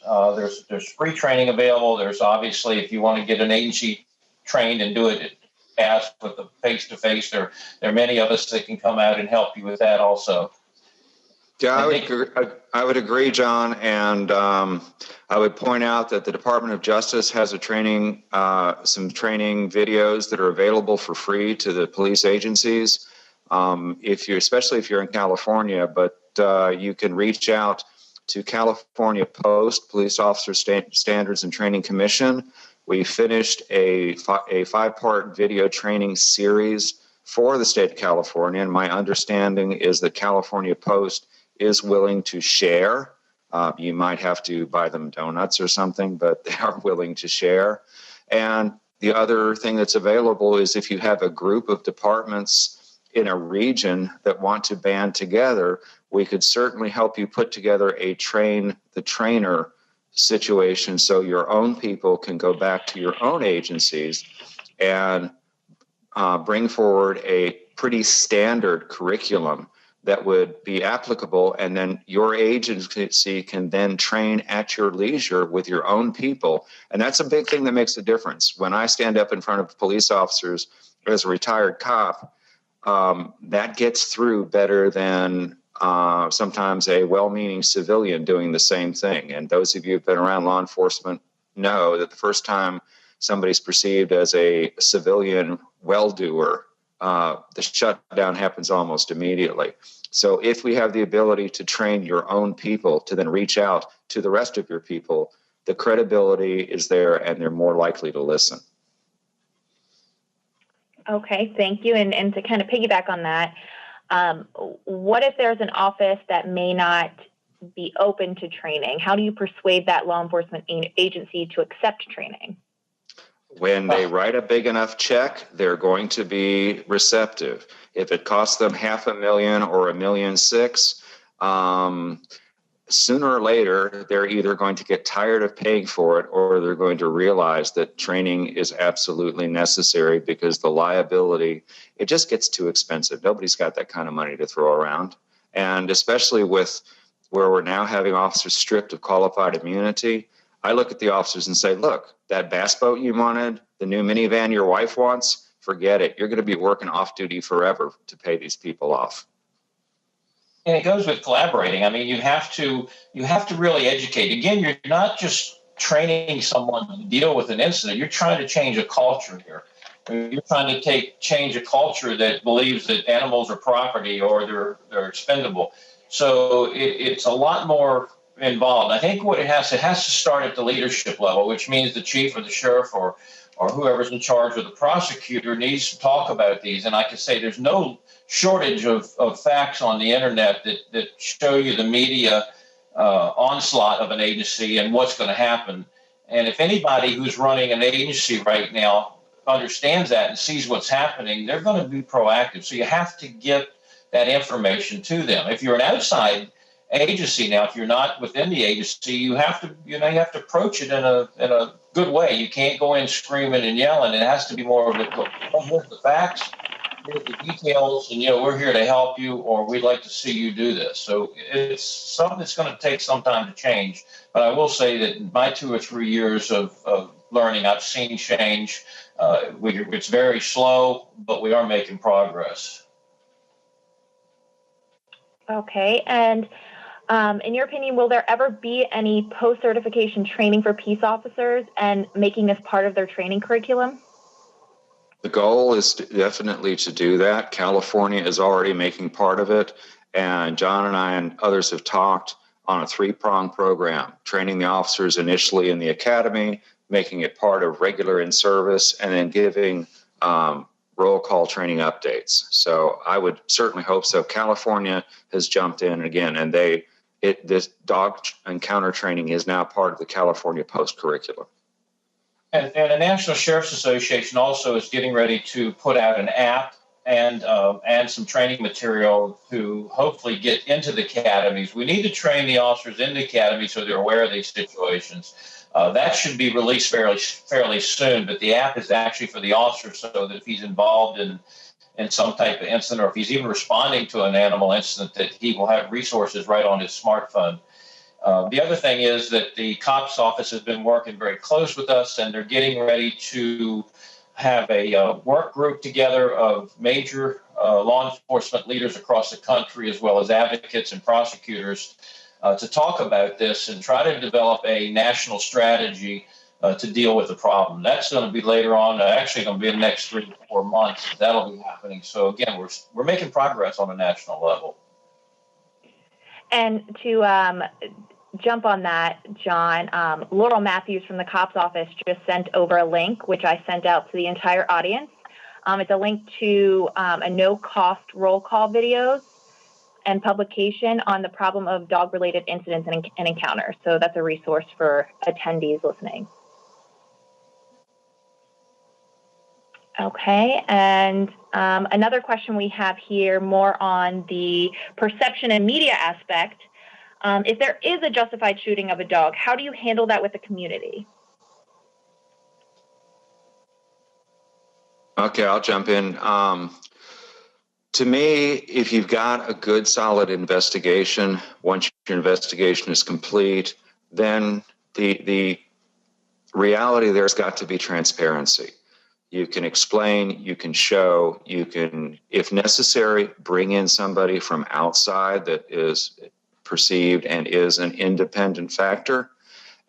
There's free training available. There's obviously, if you want to get an agency trained and do it fast with the face-to-face, there are many of us that can come out and help you with that also. Yeah, I would agree, John, and I would point out that the Department of Justice has some training videos that are available for free to the police agencies. Especially if you're in California, but you can reach out to California Post, Police Officer Standards and Training Commission. We finished a 5-part video training series for the state of California, and my understanding is that California Post is willing to share. You might have to buy them donuts or something, but they are willing to share. And the other thing that's available is if you have a group of departments in a region that want to band together, we could certainly help you put together a train the trainer situation so your own people can go back to your own agencies and bring forward a pretty standard curriculum that would be applicable, and then your agency can then train at your leisure with your own people. And that's a big thing that makes a difference. When I stand up in front of police officers as a retired cop, that gets through better than sometimes a well-meaning civilian doing the same thing. And those of you who've been around law enforcement know that the first time somebody's perceived as a civilian well-doer, the shutdown happens almost immediately. So if we have the ability to train your own people to then reach out to the rest of your people, the credibility is there and they're more likely to listen. Okay, thank you. And to kind of piggyback on that, what if there's an office that may not be open to training? How do you persuade that law enforcement agency to accept training? When they write a big enough check, they're going to be receptive. If it costs them $500,000 or $1.6 million, sooner or later, they're either going to get tired of paying for it or they're going to realize that training is absolutely necessary because the liability, it just gets too expensive. Nobody's got that kind of money to throw around. And especially with where we're now having officers stripped of qualified immunity, I look at the officers and say, look, that bass boat you wanted, the new minivan your wife wants, forget it. You're going to be working off duty forever to pay these people off. And it goes with collaborating. I mean, you have to really educate. Again, you're not just training someone to deal with an incident. You're trying to change a culture here. You're trying to change a culture that believes that animals are property or they're expendable. So it's a lot more involved. I think what it has to start at the leadership level, which means the chief or the sheriff or whoever's in charge or the prosecutor needs to talk about these. And I can say there's no shortage of facts on the internet that show you the media onslaught of an agency and what's going to happen. And if anybody who's running an agency right now understands that and sees what's happening, they're going to be proactive. So you have to get that information to them. If you're an outside agency now, if you're not within the agency, you have to approach it in a good way. You can't go in screaming and yelling. It has to be more of here's the facts, here's the details, and we're here to help you, or we'd like to see you do this. So it's something that's going to take some time to change. But I will say that in my 2 or 3 years of learning, I've seen change. It's very slow, but we are making progress. Okay, and in your opinion, will there ever be any post-certification training for peace officers and making this part of their training curriculum? The goal is definitely to do that. California is already making part of it, and John and I and others have talked on a 3-pronged program, training the officers initially in the academy, making it part of regular in-service, and then giving roll call training updates. So I would certainly hope so. California has jumped in again, and this dog encounter training is now part of the California Post curriculum. And the National Sheriff's Association also is getting ready to put out an app and some training material to hopefully get into the academies. We need to train the officers in the academy so they're aware of these situations. That should be released fairly soon, but the app is actually for the officer so that if he's involved in some type of incident or if he's even responding to an animal incident, that he will have resources right on his smartphone. The other thing is that the COPS office has been working very close with us, and they're getting ready to have a work group together of major law enforcement leaders across the country, as well as advocates and prosecutors, to talk about this and try to develop a national strategy to deal with the problem. That's going to be later on, actually going to be in the next 3 to 4 months. That'll be happening. So again, we're making progress on a national level. And to jump on that, John, Laurel Matthews from the COPS office just sent over a link, which I sent out to the entire audience. It's a link to a no-cost roll call videos and publication on the problem of dog-related incidents and encounters. So that's a resource for attendees listening. Okay, and another question we have here, more on the perception and media aspect. If there is a justified shooting of a dog, how do you handle that with the community? Okay, I'll jump in. To me, if you've got a good, solid investigation, once your investigation is complete, then the reality there's got to be transparency. You can explain, you can show, you can, if necessary, bring in somebody from outside that is perceived and is an independent factor,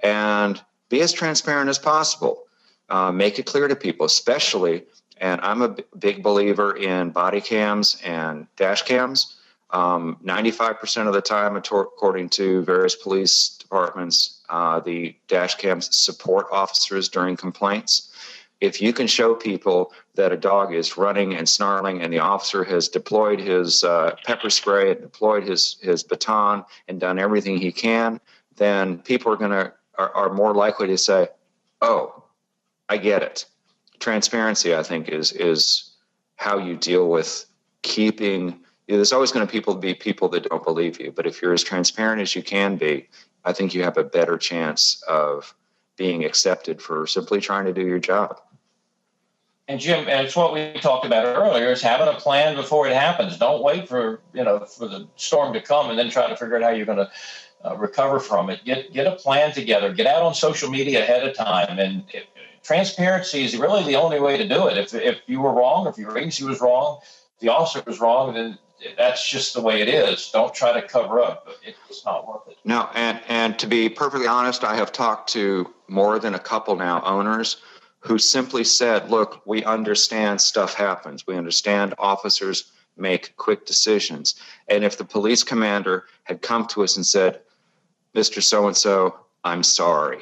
and be as transparent as possible. Make it clear to people, especially, and I'm a big believer in body cams and dash cams. 95% of the time, according to various police departments, the dash cams support officers during complaints. If you can show people that a dog is running and snarling and the officer has deployed his pepper spray and deployed his baton and done everything he can, then people are more likely to say, oh, I get it. Transparency, I think, is how you deal with keeping. There's always going to be people that don't believe you, but if you're as transparent as you can be, I think you have a better chance of being accepted for simply trying to do your job. And Jim, and it's what we talked about earlier, is having a plan before it happens. Don't wait for the storm to come and then try to figure out how you're going to recover from it. Get a plan together. Get out on social media ahead of time. And transparency is really the only way to do it. If you were wrong, if your agency was wrong, if the officer was wrong, then that's just the way it is. Don't try to cover up. It's not worth it. No, and to be perfectly honest, I have talked to more than a couple now owners who simply said, look, we understand stuff happens. We understand officers make quick decisions. And if the police commander had come to us and said, Mr. So-and-so, I'm sorry.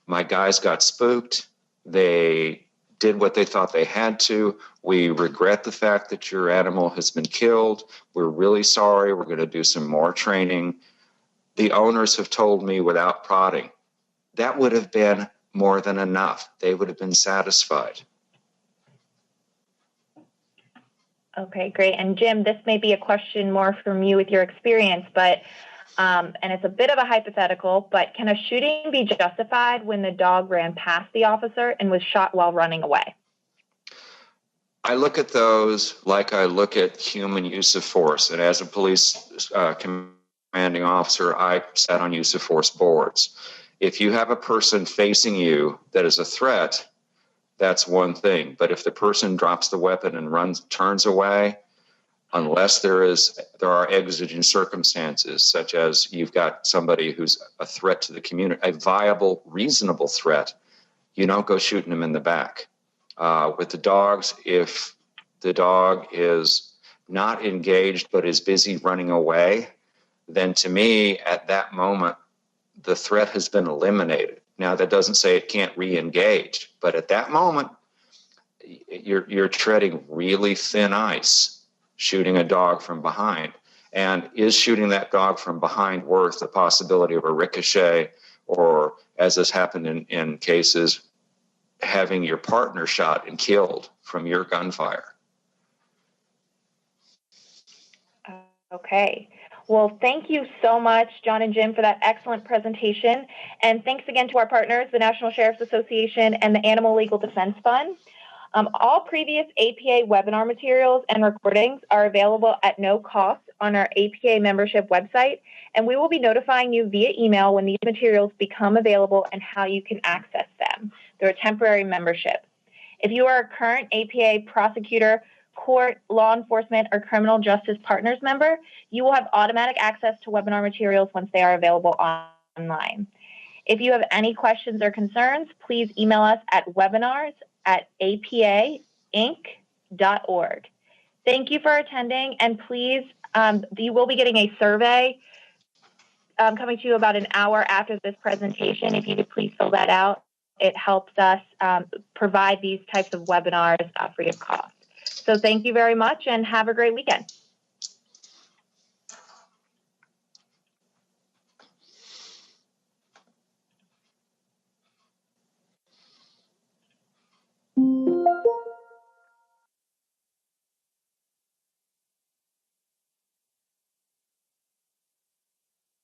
My guys got spooked. They did what they thought they had to. We regret the fact that your animal has been killed. We're really sorry. We're going to do some more training. The owners have told me without prodding, that would have been more than enough. They would have been satisfied. Okay, great. And Jim, this may be a question more from you with your experience, but and it's a bit of a hypothetical, but can a shooting be justified when the dog ran past the officer and was shot while running away? I look at those like I look at human use of force. And as a police commanding officer, I sat on use of force boards. If you have a person facing you that is a threat, that's one thing. But if the person drops the weapon and turns away, unless there are exigent circumstances, such as you've got somebody who's a threat to the community, a viable, reasonable threat, you don't go shooting them in the back. With the dogs, if the dog is not engaged but is busy running away, then to me, at that moment, the threat has been eliminated. Now, that doesn't say it can't re-engage, but at that moment, you're treading really thin ice, shooting a dog from behind. And is shooting that dog from behind worth the possibility of a ricochet, or, as has happened in cases, having your partner shot and killed from your gunfire? Okay. Well, thank you so much, John and Jim, for that excellent presentation. And thanks again to our partners, the National Sheriff's Association and the Animal Legal Defense Fund. All previous APA webinar materials and recordings are available at no cost on our APA membership website, and we will be notifying you via email when these materials become available and how you can access them through a temporary membership. If you are a current APA prosecutor, court, law enforcement, or criminal justice partners member, you will have automatic access to webinar materials once they are available online. If you have any questions or concerns, please email us at webinars@apainc.org. Thank you for attending, and please, you will be getting a survey coming to you about an hour after this presentation. If you could please fill that out, it helps us provide these types of webinars free of cost. So thank you very much and have a great weekend.